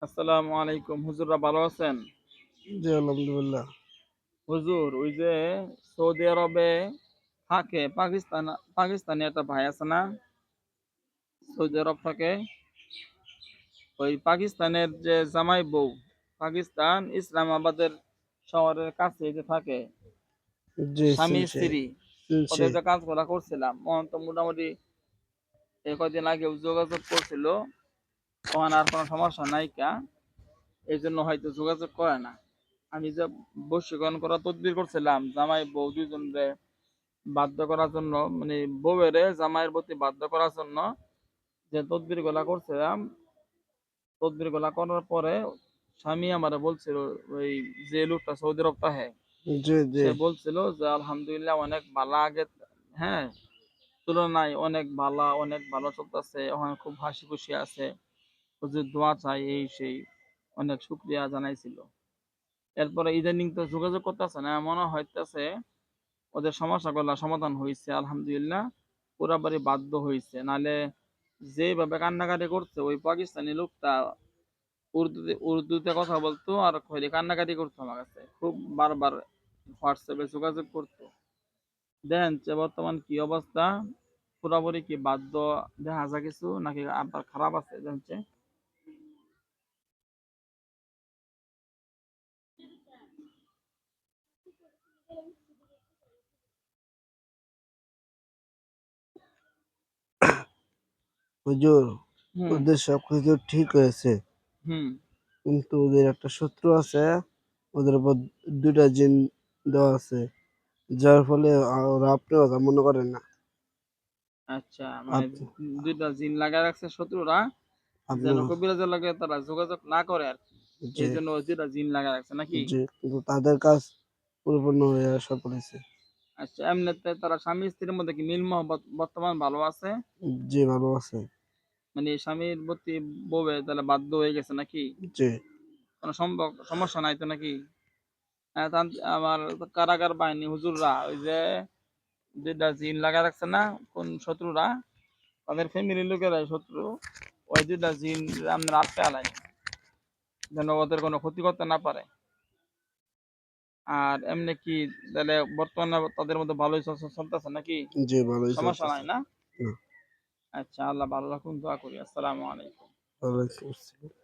আসসালামু আলাইকুম। হুজুররা ভালো আছেন? জি, আলহামদুলিল্লাহ। হুজুর ওই যে সৌদি আরবে থাকে পাকিস্তানি একটা ভাই আছে না? সৌদি আরব থাকে। ওই পাকিস্তানের যে জামাই বউ, পাকিস্তান ইসলামাবাদের শহরের কাছে যে থাকে, জি, স্বামী শুনছি, স্ত্রী শুনছি। ওদের যে কাজগুলা করছিলাম, তো মোটামুটি এই কয়দিন আগে যোগাযোগ করছিল, তখন আর কোনো সমস্যা নাইকা, এই জন্য হয়তো যোগাযোগ করে না। আমি যে বশীকরণ করা তদবির করছিলাম জামাই বউ দুইজনরে বাধ্য করার জন্য, মানে বউয়েরে জামাইয়ের প্রতি বাধ্য করার জন্য যে তদবির গুলা করছিলাম, তদবির গুলা করার পরে স্বামী আমারে বলছিল, ওই যে লোকটা সৌদি আরব তাহে, জি, জি। সে বলছিল যে আলহামদুলিল্লাহ অনেক ভালো আগে, হ্যাঁ, তুলনায় অনেক ভালো চলতেছে, এখন খুব হাসি খুশি আছে, হুজুর দোয়া চাই এই সেই, অনেক শুকরিয়া জানাইছিল। এরপরে ইদানিং তো যোগাযোগ করতেছে না, মনে হইতেছে ওদের সমস্যাগুলো সমাধান হয়েছে আলহামদুলিল্লাহ, পুরাপুরি বাধ্য হয়েছে, নালে যেভাবে কান্নাকাটি করছে ওই পাকিস্তানি লোকটা, উর্দুতে কথা বলতো আর খালি কান্নাকাটি করতো আমার কাছে, খুব বারবার হোয়াটসঅ্যাপে যোগাযোগ করতো। দেন যে বর্তমান কি অবস্থা, পুরাপুরি কি বাধ্য দেখা যায় কিছু নাকি আবার খারাপ আছে জানছে? হুজুর, হুম। ওদের সবকিছু ঠিক হয়েছে। হুম। কিন্তু ওদের একটা শত্রু আছে। ওদের উপর ২ টা জিন দেওয়া আছে। যার ফলে ওরা আপনার কথা মনে করেন না। আচ্ছা, মানে আপনি দুইটা জিন লাগায় রাখছে শত্রুরা, যেন আপনার কবিরাজের লাগে তারা যোগাযোগ না করে আর কি। জি, এই জন্য ওই দুইটা জিন লাগায় রাখছে নাকি? জি। কিন্তু তাদের কাজ পরিপূর্ণ হয়ে সফল হয়েছে। আচ্ছা, এমনিতে তারা স্বামী স্ত্রীর মধ্যে কি মিল মহব্বত বর্তমান ভালো আছে? জি, ভালো আছে। মানে স্বামীর প্রতি বউয়ে তাহলে বাধ্য হয়ে গেছে নাকি? জি। কোনো সমস্যা নাই তো নাকি? আমার কারাগার বাহিনী হুজুররা ওই যে যেটা জিন লাগা রাখছে না, কোন শত্রুরা, তাদের ফ্যামিলির লোকেরাই শত্রু, ওই দুইটা জিন আমরা আটকে আলাই, যেন ওদের কোনো ক্ষতি করতে না পারে। আর এমনি কি তাহলে বর্তমানে তাদের মধ্যে ভালোই চলতেছে নাকি? জি, ভালোই সমস্যা নাই চলতেছে। না? না, আচ্ছা, আল্লাহ ভালো রাখুন, দোয়া করি। আসসালামু আলাইকুম। ওয়ালাইকুম আসসালাম।